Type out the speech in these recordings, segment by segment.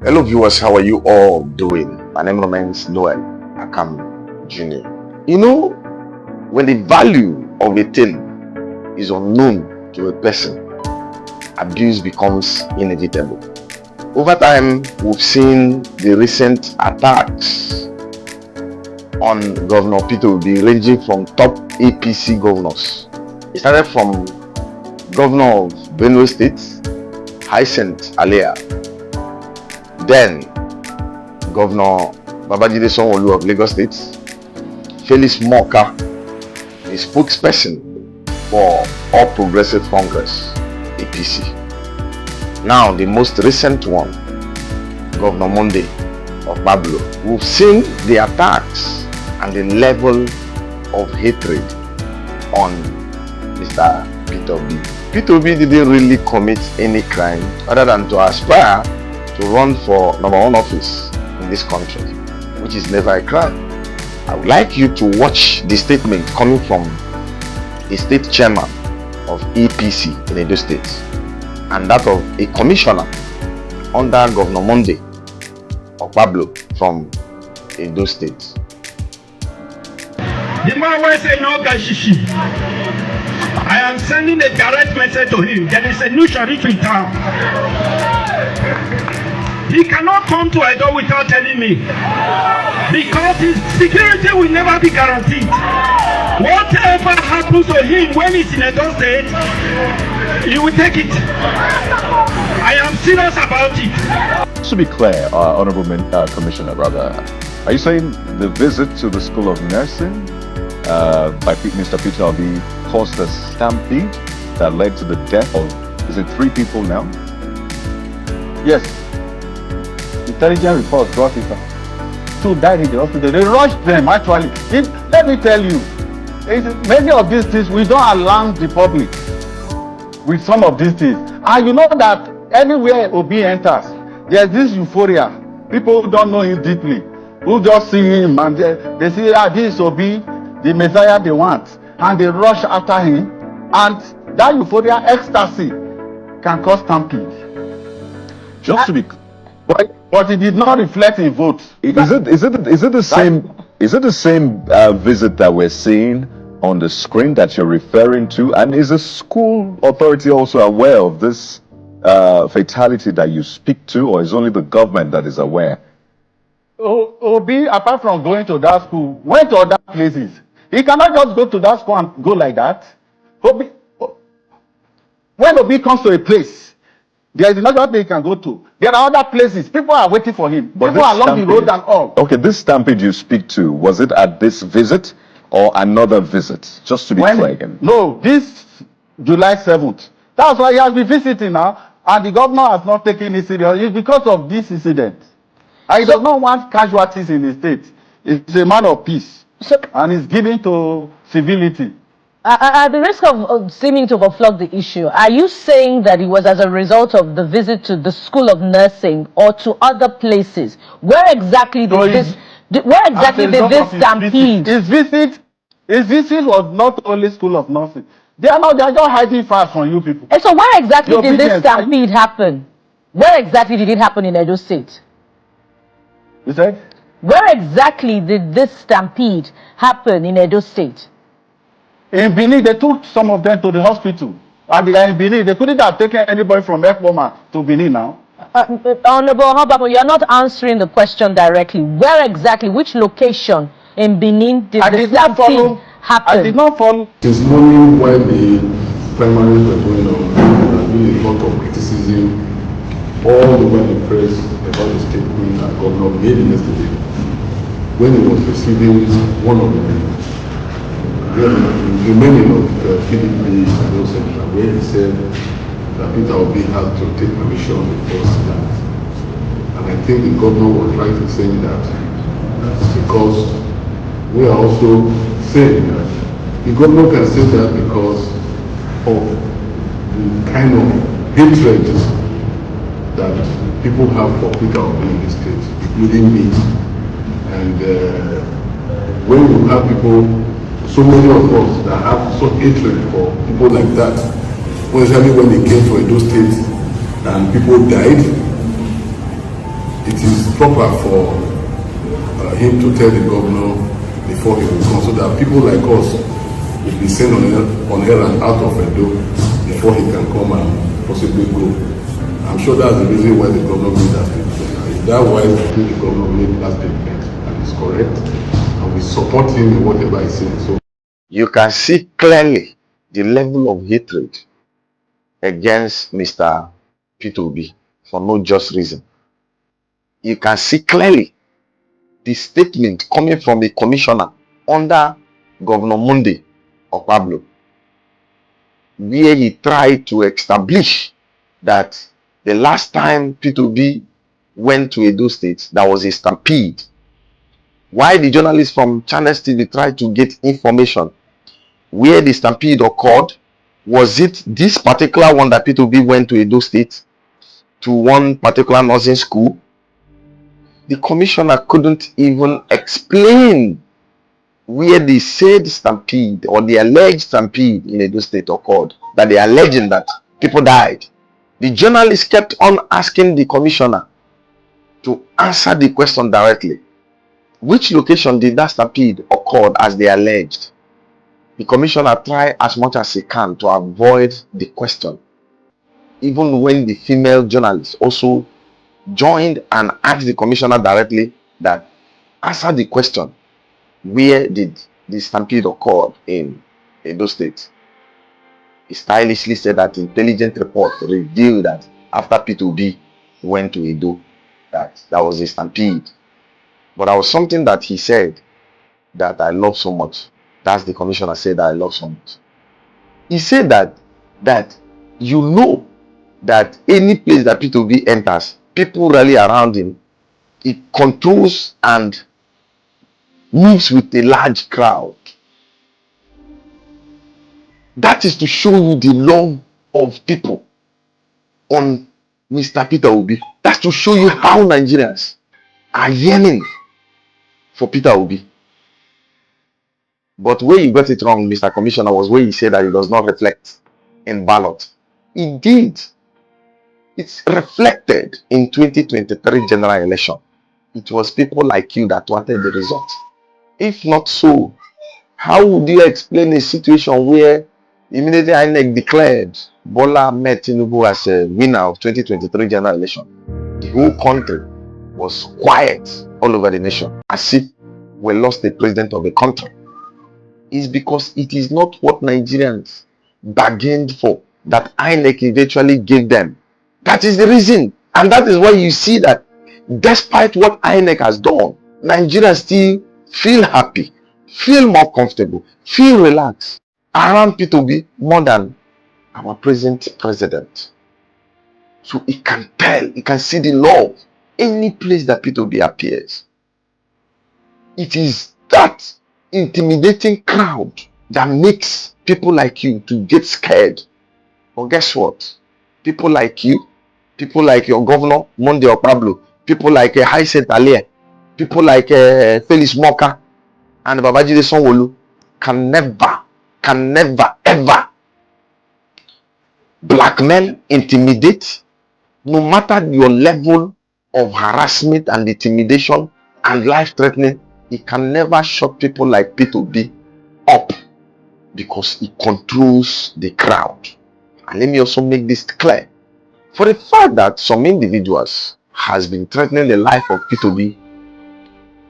Hello viewers, how are you all doing? My name remains Noel Akam Jr. You know, when the value of a thing is unknown to a person, abuse becomes inevitable. Over time, we've seen the recent attacks on Governor Peter Obi ranging from top APC governors. It started from Governor of Benue State, Hyacinth Alia, then Governor Babajide Sanwo-Olu of Lagos State, Felix Moka, the spokesperson for All Progressive Congress, APC. Now, the most recent one, Governor Monday of Okpebholo. We've seen the attacks and the level of hatred on Mr. Peter Obi. Peter Obi didn't really commit any crime other than to aspire to run for #1 office in this country, which is never a crime. I would like you to watch the statement coming from a state chairman of APC in Edo State and that of a commissioner under Governor Monday of Okpebholo from Edo State. The man will say no gashishi. I am sending a direct message to him. There is a new sheriff in town. He cannot come to Edo without telling me, because his security will never be guaranteed. Whatever happens to him when he's in Edo State, he will take it. I am serious about it. Just to be clear, Honorable Commissioner, are you saying the visit to the School of Nursing by Mr. Peter Obi caused a stampede that led to the death of, is it 3 people now? Yes. Intelligence report brought it up. 2 died in the hospital. They rushed them, actually. Let me tell you, many of these things, we don't alarm the public with some of these things. And you know that anywhere Obi enters, there's this euphoria. People who don't know him deeply, who just see him and they see, this is Obi, the Messiah they want. And they rush after him. And that euphoria, ecstasy, can cause stampede. Just to be But it did not reflect in votes. Is it the same visit that we're seeing on the screen that you're referring to? And is the school authority also aware of this fatality that you speak to, or is only the government that is aware? Obi, apart from going to that school, went to other places. He cannot just go to that school and go like that. When Obi comes to a place, there is another place he can go to. There are other places. People are waiting for him. But people along the road and all. Okay, this stampede you speak to, was it at this visit or another visit? Just to be clear again. No, this July 7th. That's why he has been visiting now, and the governor has not taken it serious. It's because of this incident. He does not want casualties in the state. It's a man of peace, and he's giving to civility. At the risk of seeming to overflog the issue, are you saying that it was as a result of the visit to the School of Nursing or to other places? Where exactly did this stampede? His visit was not only School of Nursing. They are just hiding fast from you people. And so where exactly did this stampede happen? Where exactly did it happen in Edo State? You said? Where exactly did this stampede happen in Edo State? In Benin, they took some of them to the hospital. And they are in Benin. They couldn't have taken anybody from Okpebholo to Benin now. Honorable Obama, you're not answering the question directly. Where exactly, which location in Benin did the stampede happen? I did not follow. This morning, while the primaries were going on, there has been a lot of criticism all over the press about the statement that Governor made yesterday when he was receiving one of the remaining of PDP Central, where he said that Peter Obi had to take permission before that. And I think the governor was right in saying that because we are also saying that the governor can say that because of the kind of hatred that people have for Peter Obi in the state, including me. And when you have people, so many of us that have such hatred for people like that, especially when they came to Edo State and people died, it is proper for him to tell the governor before he will come, so that people like us will be sent on errand out of Edo before he can come and possibly go. I'm sure that's the reason why the governor made that statement. If that why I think the governor made that statement, and it's correct, and we support him in whatever he's saying. So You can see clearly the level of hatred against Mr. P2B for no just reason. You can see clearly the statement coming from a commissioner under Governor Monday Okpebholo, where he tried to establish that the last time P2B went to Edo State, there was a stampede. Why the journalists from Channels TV tried to get information where the stampede occurred. Was it this particular one that P2B went to Edo State to one particular nursing school? The commissioner couldn't even explain where the said stampede or the alleged stampede in Edo State occurred, that they are alleging that people died. The journalist kept on asking the commissioner to answer the question directly. Which location did that stampede occur as they alleged? The commissioner tried as much as he can to avoid the question. Even when the female journalist also joined and asked the commissioner directly that answer the question, where did the stampede occur in Edo State? He stylishly said that intelligence report revealed that after P2B went to Edo, that was a stampede. But there was something that he said that I love so much. That's the commissioner said that I love so much. He said that you know that any place that P2B enters, people rally around him. He controls and moves with a large crowd. That is to show you the love of people on Mr. Peter Obi. That's to show you how Nigerians are yearning for Peter Obi. But where you got it wrong, Mr. Commissioner, was where he said that it does not reflect in ballot. It did. It's reflected in 2023 general election. It was people like you that wanted the result. If not so, how would you explain a situation where immediately INEC declared Bola Ahmed Tinubu as a winner of 2023 general election? The whole country was quiet all over the nation, as if we lost the president of the country. It's because it is not what Nigerians bargained for that INEC eventually gave them. That is the reason. And that is why you see that despite what INEC has done, Nigerians still feel happy, feel more comfortable, feel relaxed around P2B more than our present president. So he can tell, he can see the love any place that P2B appears. It is that intimidating crowd that makes people like you to get scared. But guess what? People like you, people like your governor, Monday Okpebholo, people like Hyacinth Alia, people like Felix Moka and Babajide Sanwo-Olu can never, ever blackmail, intimidate, no matter your level of harassment and intimidation and life-threatening. He can never shut people like P2B up because he controls the crowd. And let me also make this clear. For the fact that some individuals has been threatening the life of P2B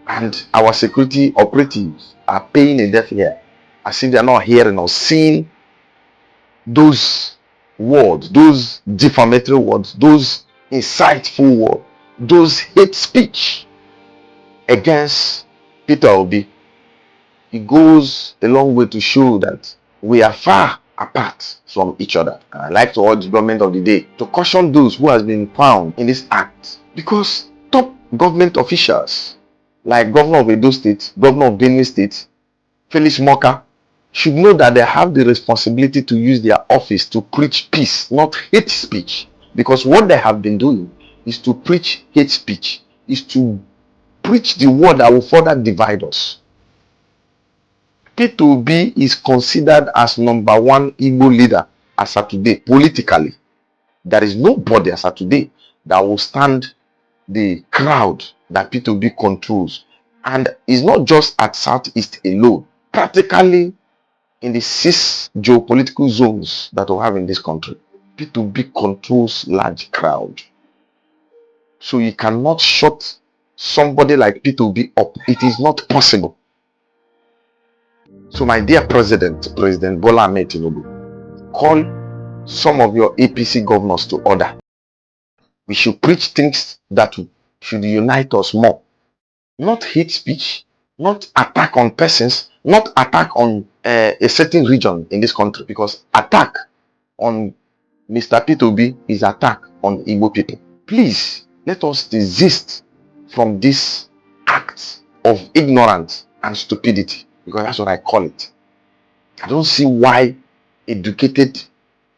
and our security operatives are paying a deaf ear as if they are not hearing or seeing those words, those defamatory words, those insightful words, those hate speech against Peter Obi. It goes a long way to show that we are far apart from each other. And I like to urge the government of the day to caution those who has been found in this act, because top government officials like Governor of Edo State, Governor of Benue State, Felix Moka, should know that they have the responsibility to use their office to preach peace, not hate speech. Because what they have been doing is to preach hate speech, is to preach the word that will further divide us. P2B is considered as number one Igbo leader as of today, politically. There is nobody as of today that will stand the crowd that P2B controls. And it's not just at Southeast alone. Practically in the 6 geopolitical zones that we have in this country, P2B controls large crowd. So you cannot shut somebody like P2B up. It is not possible. So my dear President Bola Ahmed Tinubu, call some of your APC governors to order. We should preach things that should unite us more. Not hate speech, not attack on persons, not attack on a certain region in this country, because attack on Mr. P2B is attack on Igbo people. Please, let us desist from this act of ignorance and stupidity, because that's what I call it. I don't see why educated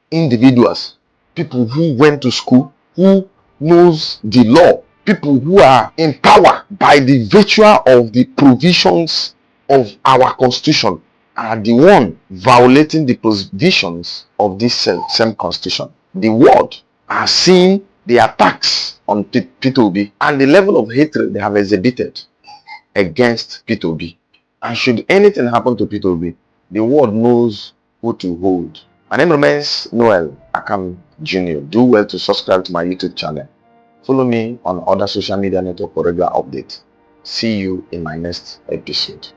individuals, people who went to school, who knows the law, people who are empowered by the virtue of the provisions of our constitution, are the one violating the provisions of this same constitution. The world are seeing the attacks on P2B and the level of hatred they have exhibited against P2B. And should anything happen to P2B, the world knows who to hold. My name remains Noel Akam Jr. Do well to subscribe to my YouTube channel. Follow me on other social media networks for regular updates. See you in my next episode.